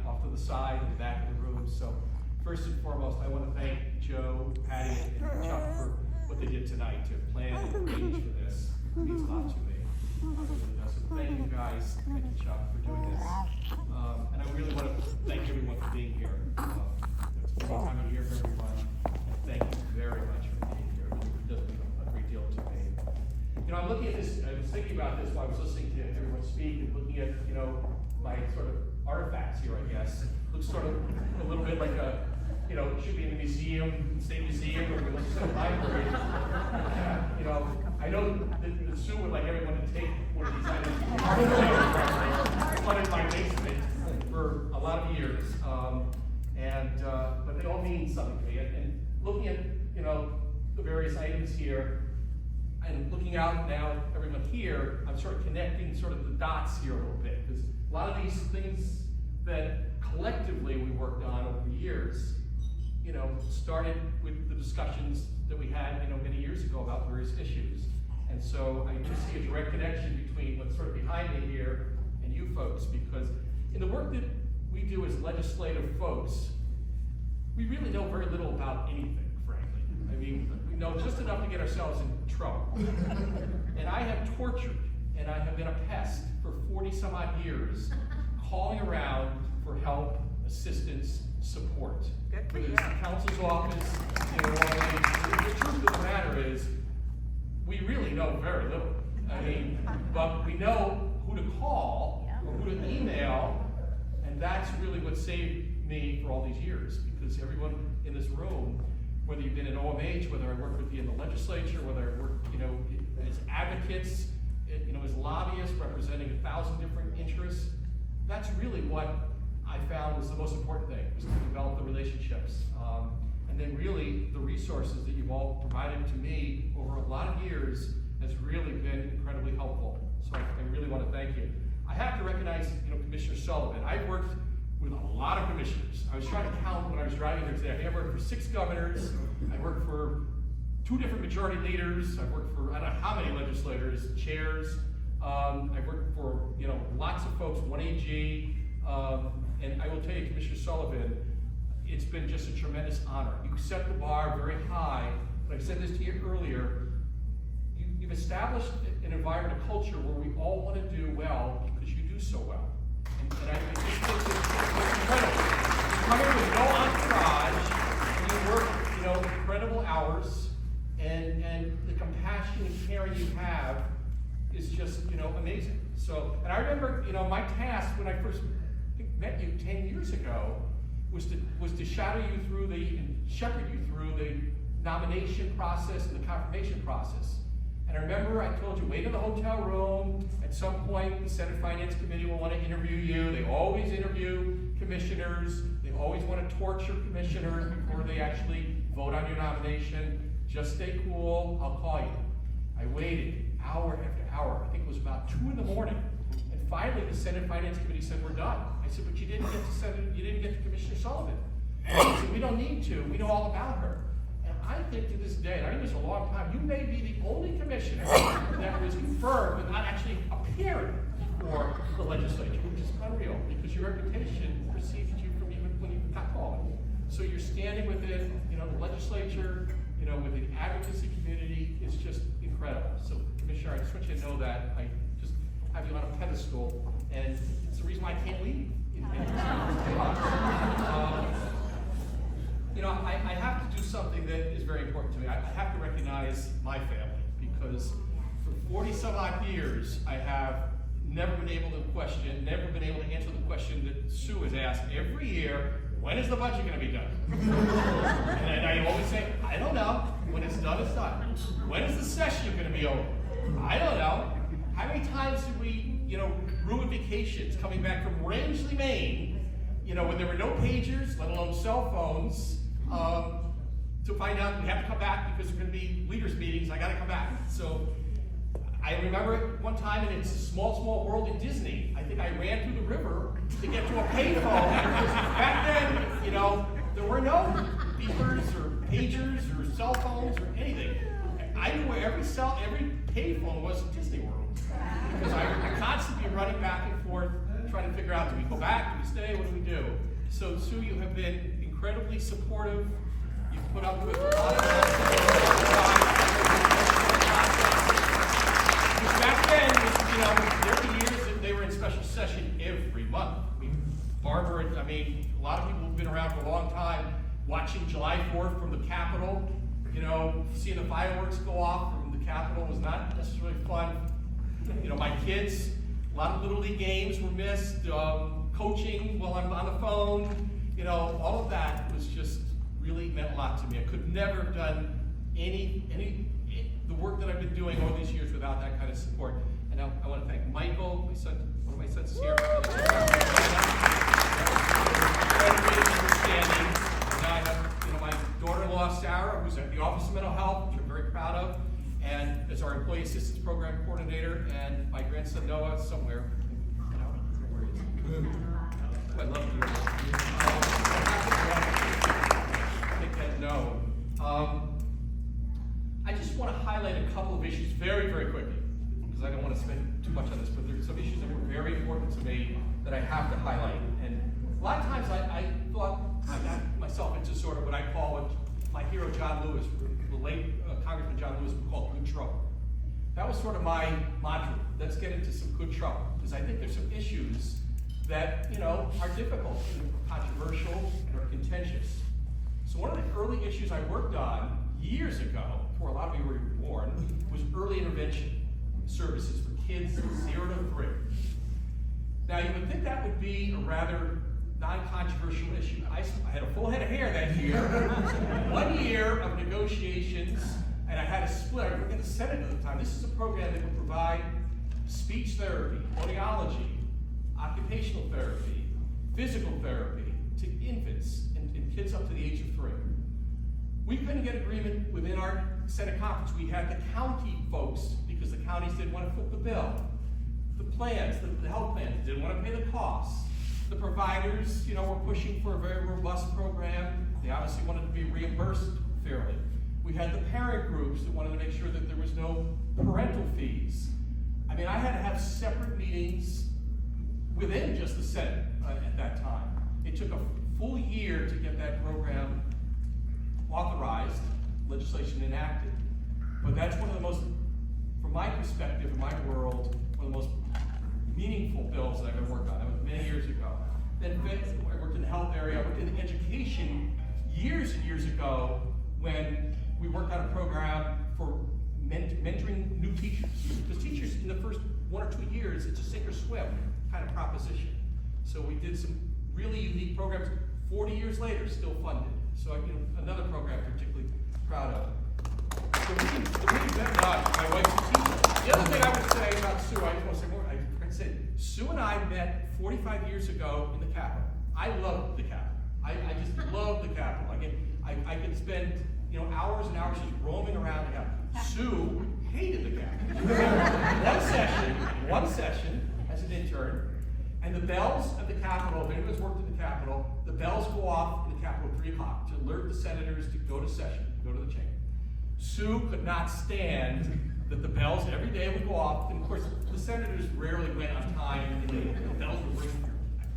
off to the side in the back of the room. So first and foremost, I want to thank Joe, Patty, and Chuck for what they did tonight to plan and arrange for this. It means a lot to me. So thank you guys, thank you Chuck for doing this. And I really want to thank everyone for being here. It's a busy time of year for everyone. And thank you very much for being here. It really does mean a great deal to me. You know, I'm looking at this, I was thinking about this while I was listening to everyone speak and looking at, you know, my sort of artifacts here, I guess. Looks sort of a little bit like a, you know, it should be in the museum, state museum, or the state library. You know, I know that Sue would like everyone to take one of these items. It's fun in my basement for a lot of years. But they all mean something to me. And looking at, you know, the various items here, and looking out now at everyone here, I'm sort of connecting sort of the dots here a little bit, because a lot of these things that collectively we worked on over the years, you know, started with the discussions that we had, you know, many years ago about various issues. And so I do see a direct connection between what's sort of behind me here and you folks, because in the work that we do as legislative folks, we really know very little about anything, frankly. I mean, we know just enough to get ourselves in trouble. And I have tortured, and I have been a pest for 40 some odd years, calling around for help, assistance, support. Whether it's the council's office, you know, the truth of the matter is, we really know very little. I mean, but we know who to call or who to email, and that's really what saved me for all these years, because everyone in this room, whether you've been in OMH, whether I work with you in the legislature, whether I work, you know, as advocates, you know, as lobbyists representing 1,000 different interests, that's really what I found was the most important thing, was to develop the relationships. And then really the resources that you've all provided to me over a lot of years has really been incredibly helpful. So I really want to thank you. I have to recognize, you know, Commissioner Sullivan. I've worked with a lot of commissioners. I was trying to count when I was driving here today. I think I worked for 6 governors. I worked for 2 different majority leaders. I've worked for I don't know how many legislators, chairs. I've worked for, you know, lots of folks, 1AG. And I will tell you, Commissioner Sullivan, it's been just a tremendous honor. You set the bar very high, but I said this to you earlier, you've established an environment, a culture where we all want to do well because you do so well. And I think it's incredible. You come in with no entourage, and you work, you know, incredible hours, and the compassion and caring you have is just, you know, amazing. So, and I remember, you know, my task when I first met you 10 years ago was to shadow you through and shepherd you through the nomination process and the confirmation process. And I remember I told you, wait in the hotel room. At some point, the Senate Finance Committee will want to interview you. They always interview commissioners. They always want to torture commissioners before they actually vote on your nomination. Just stay cool, I'll call you. I waited hour after hour. I think it was about 2 in the morning. And finally, the Senate Finance Committee said, we're done. I said, but you didn't get to Commissioner Sullivan. And he said, we don't need to. We know all about her. And I think to this day, and I think it's a long time, you may be the only commissioner that was confirmed but not actually appearing for the legislature, which is unreal, because your reputation precedes you from even when you got calling. So you're standing within, you know, the legislature, you know, with the advocacy community, is just incredible. So, Commissioner, I just want you to know that I just have you on a pedestal, and it's the reason why I can't leave. You know, I have to do something that is very important to me. I have to recognize my family, because for 40 some odd years, I have never been able to answer the question that Sue has asked every year: when is the budget going to be done? And I always say, I don't know. When it's done, it's done. When is the session going to be over? I don't know. How many times did we, you know, ruin vacations coming back from Rangeley, Maine, you know, when there were no pagers, let alone cell phones, to find out we have to come back because there's going to be leaders meetings, I got to come back. So I remember one time, and it's a small world in Disney, I think I ran through the river to get to a payphone. Back then, you know, there were no beepers or pagers or cell phones or anything. I knew where every payphone was in Disney World, because I constantly running back and forth trying to figure out, do we go back, do we stay, what do we do? So Sue, you have been incredibly supportive. You've put up with a lot of back then, there were years that they were in special session every month. Barbara, a lot of people who've been around for a long time, watching July 4th from the Capitol, seeing the fireworks go off from the Capitol was not necessarily fun. My kids, a lot of Little League games were missed, coaching while I'm on the phone, all of that was just really meant a lot to me. I could never have done the work that I've been doing all these years without that kind of support. And I want to thank Michael, my son, one of my sons is here. Now I have, my daughter-in-law Sarah, who's at the Office of Mental Health, which I'm very proud of, and as our Employee Assistance Program Coordinator, and my grandson Noah somewhere. Where he is. I love you. Make that known. I just want to highlight a couple of issues very, very quickly, because I don't want to spend too much on this, but there's some issues that were very important to me that I have to highlight. And a lot of times I thought I got myself into sort of what I call what my hero John Lewis, the late Congressman John Lewis, would call good trouble. That was sort of my mantra. Let's get into some good trouble, because I think there's some issues that are difficult and controversial and are contentious. So one of the early issues I worked on years ago, before a lot of you were born, was early intervention services for kids 0 to 3. Now you would think that would be a rather non-controversial issue. I had a full head of hair that year, 1 year of negotiations, and I had a split. I worked in the Senate at the time. This is a program that would provide speech therapy, audiology, occupational therapy, physical therapy to infants and kids up to the age of 3. We couldn't get agreement within our Senate conference. We had the county folks, because the counties didn't want to foot the bill. The plans, the health plans, didn't want to pay the costs. The providers, were pushing for a very robust program. They obviously wanted to be reimbursed fairly. We had the parent groups that wanted to make sure that there was no parental fees. I had to have separate meetings within just the Senate at that time. It took a full year to get that program authorized, legislation enacted. But that's one of the most, from my perspective, in my world, one of the most meaningful bills that I've ever worked on. That was many years ago. Then I worked in the health area. I worked in education years and years ago when we worked on a program for mentoring new teachers. Because teachers in the first 1 or 2 years, it's a sink or swim kind of proposition. So we did some really unique programs. 40 years later, still funded. So another program I'm particularly proud of. My wife's a teacher. The other thing I would say about Sue, I just want to say more. I'd say Sue and I met 45 years ago in the Capitol. I loved the Capitol. I just loved the Capitol. I could spend hours and hours just roaming around the Capitol. Sue hated the Capitol. one session as an intern, and the bells of the Capitol, if anyone's worked in the Capitol, the bells go off in the Capitol at 3 o'clock to alert the senators to go to session, to go to the chamber. Sue could not stand that the bells every day would go off, and of course, the senators rarely went on time, and the bells would ring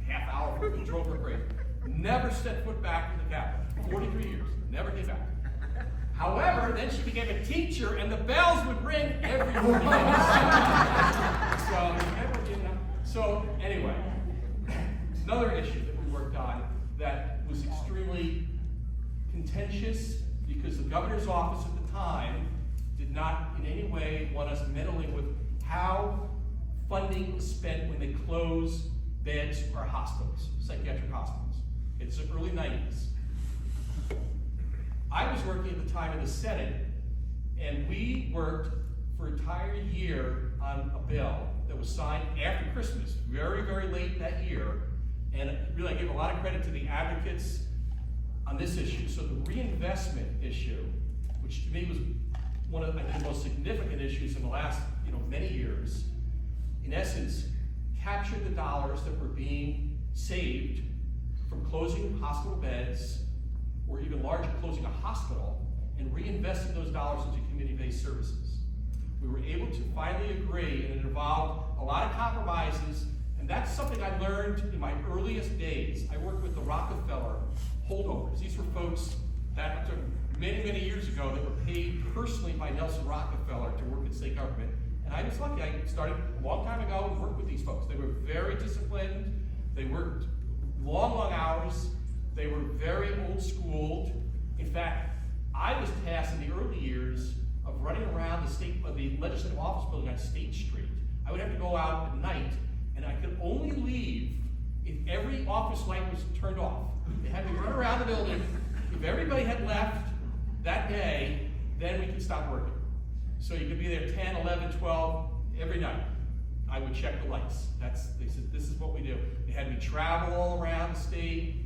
a half hour before they drove her crazy. Never set foot back in the Capitol. 43 years, never came back. However, then she became a teacher, and the bells would ring every 40 minutes. So anyway, another issue that we worked on that was extremely contentious because the governor's office at the time did not in any way want us meddling with how funding is spent when they close beds or hospitals, psychiatric hospitals. It's the early 90s. I was working at the time in the Senate, and we worked for an entire year on a bill that was signed after Christmas, very, very late that year. And really, I give a lot of credit to the advocates on this issue. So the reinvestment issue, which to me was one of the most significant issues in the last many years, in essence, captured the dollars that were being saved from closing hospital beds, or even larger, closing a hospital, and reinvesting those dollars into community-based services. We were able to finally agree, and it involved a lot of compromises And that's something I learned in my earliest days. I worked with the Rockefeller holdovers. These were folks that many, many years ago that were paid personally by Nelson Rockefeller to work in state government. And I was lucky. I started a long time ago and worked with these folks. They were very disciplined. They worked long, long hours. They were very old-schooled. In fact, I was tasked in the early years of running around the legislative office building on State Street. I would have to go out at night, and I could only leave if every office light was turned off. They had me run around the building. If everybody had left that day, then we could stop working. So you could be there 10, 11, 12, every night. I would check the lights. They said, this is what we do. They had me travel all around the state,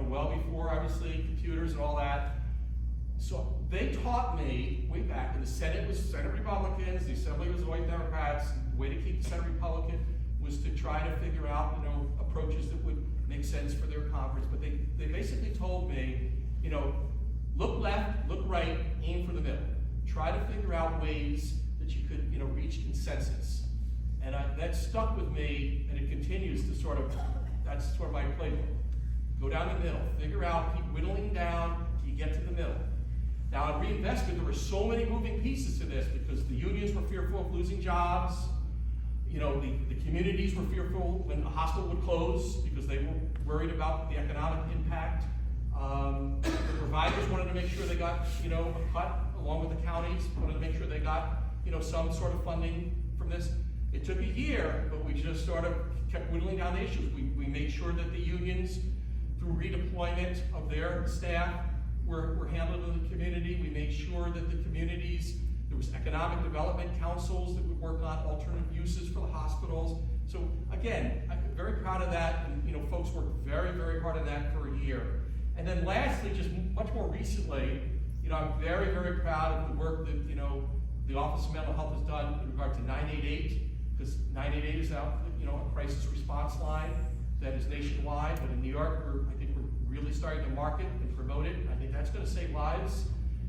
well before, obviously, computers and all that. So they taught me way back, and the Senate was Senate Republicans, the Assembly was white Democrats. The way to keep the Senate Republican was to try to figure out, approaches that would make sense for their conference. But they basically told me, look left, look right, aim for the middle. Try to figure out ways that you could, reach consensus. And that stuck with me, and it continues to that's sort of my playbook. Go down the middle, figure out, keep whittling down till you get to the middle. Now, in reinvestment, there were so many moving pieces to this because the unions were fearful of losing jobs. The communities were fearful when a hospital would close because they were worried about the economic impact. The providers wanted to make sure they got, a cut, along with the counties, wanted to make sure they got, some sort of funding from this. It took a year, but we just sort of kept whittling down the issues. We made sure that the unions, through redeployment of their staff, were handled in the community. We made sure that the communities, there was economic development councils that would work on alternative uses for the hospitals. So again, I'm very proud of that, and folks worked very, very hard on that for a year. And then lastly, just much more recently, I'm very, very proud of the work that the Office of Mental Health has done in regard to 988, because 988 is now a crisis response line that is nationwide, but in New York, I think we're really starting to market and promote it. I think that's going to save lives.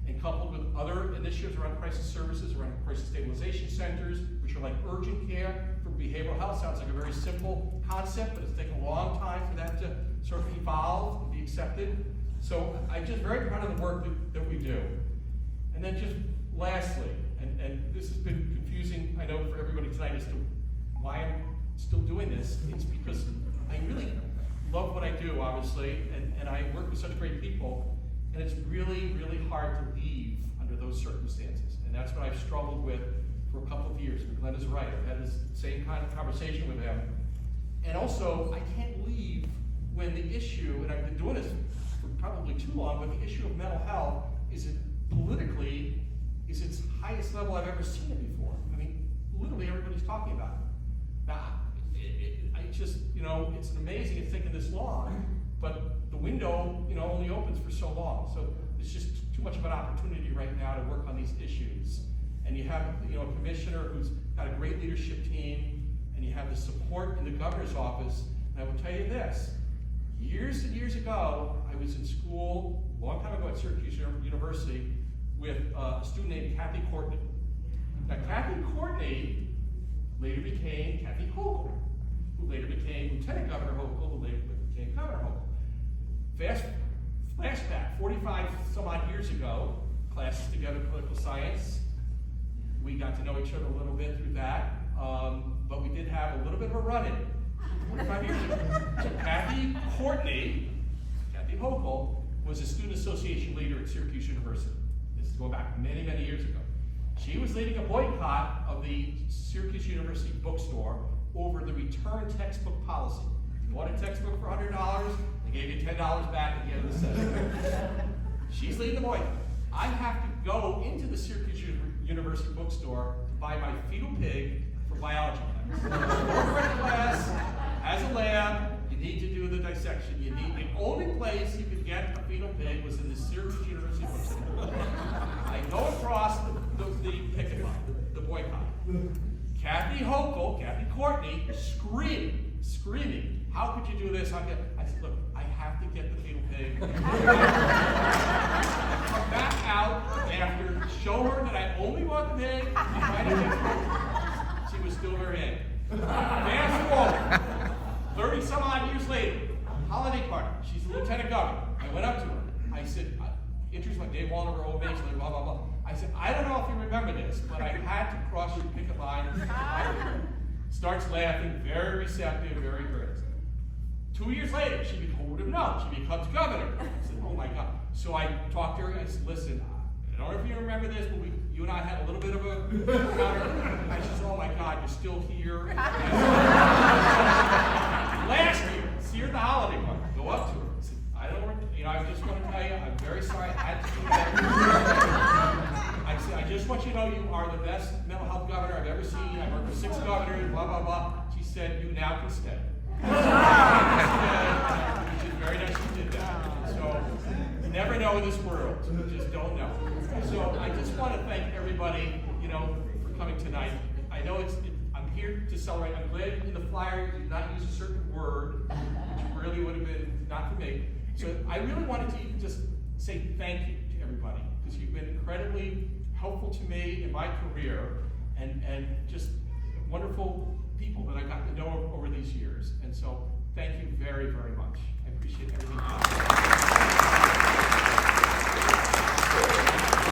And coupled with other initiatives around crisis services, around crisis stabilization centers, which are like urgent care for behavioral health. Sounds like a very simple concept, but it's taken a long time for that to sort of evolve and be accepted. So I'm just very proud of the work that we do. And then just lastly, and this has been confusing, I know, for everybody tonight as to why I'm still doing this. It's because I really love what I do, obviously, and I work with such great people. And it's really, really hard to leave under those circumstances. And that's what I've struggled with for a couple of years. And Glenn is right. I've had this same kind of conversation with him. And also, I can't leave when the issue, and I've been doing this for probably too long, but the issue of mental health is politically its highest level I've ever seen it before. I mean, literally everybody's talking about it. Now, I just, it's amazing it's taken this long, but the window, only opens for so long. So it's just too much of an opportunity right now to work on these issues. And you have, a commissioner who's got a great leadership team, and you have the support in the governor's office. And I will tell you this, years and years ago, I was in school, a long time ago at Syracuse University, with a student named Kathy Courtney. Now, Kathy Courtney later became Kathy Hochul, who later became Lieutenant Governor Hochul, who later became Governor Hochul. Flashback, 45 some odd years ago, classes together, political science. We got to know each other a little bit through that, but we did have a little bit of a run-in 45 years ago. So Kathy Courtney, Kathy Hochul, was a student association leader at Syracuse University. This is going back many, many years ago. She was leading a boycott of the Syracuse University bookstore over the return textbook policy. If you bought a textbook for $100, they gave you $10 back at the end of the session. She's leading the boycott. I have to go into the Syracuse University bookstore to buy my fetal pig for biology class. Class has a lab. You need to do the dissection. The only place you could get a fetal pig was in the Syracuse University bookstore. I go across the picket line, the boycott. Kathy Hochul, Kathy Courtney, screaming, how could you do this? I said, look, I have to get the fetal pig. I come back out after, show her that I only want the pig. She was still very angry. Fast forward. 30 some odd years later, holiday party. She's the lieutenant governor. I went up to her. I said, introduced my Dave Wollner, ovation, blah, blah, blah. I said, I don't know if you remember this, but I had to cross your picket line. Starts laughing, very receptive, very great. 2 years later, who would have known? She becomes governor. I said, oh my God. So I talked to her, I said, listen, I don't know if you remember this, but you and I had a little bit of a encounter. I said, oh my God, you're still here. Last year, see her at the holiday party. Go up to her. I said, I don't know, I just want to tell you, I'm very sorry I had to do that. I said, I just want you to know you are the best mental health governor I've ever seen. I've worked with 6 governors, blah, blah, blah. She said, you now can stay. Which is very nice you did that. So, you never know in this world. You just don't know. So, I just want to thank everybody, for coming tonight. I know I'm here to celebrate. I'm glad in the flyer you did not use a certain word, which really would have been not for me. So, I really wanted to just say thank you to everybody, because you've been incredibly helpful to me in my career, and just wonderful people that I got to know over these years. And so, thank you very, very much. I appreciate everything.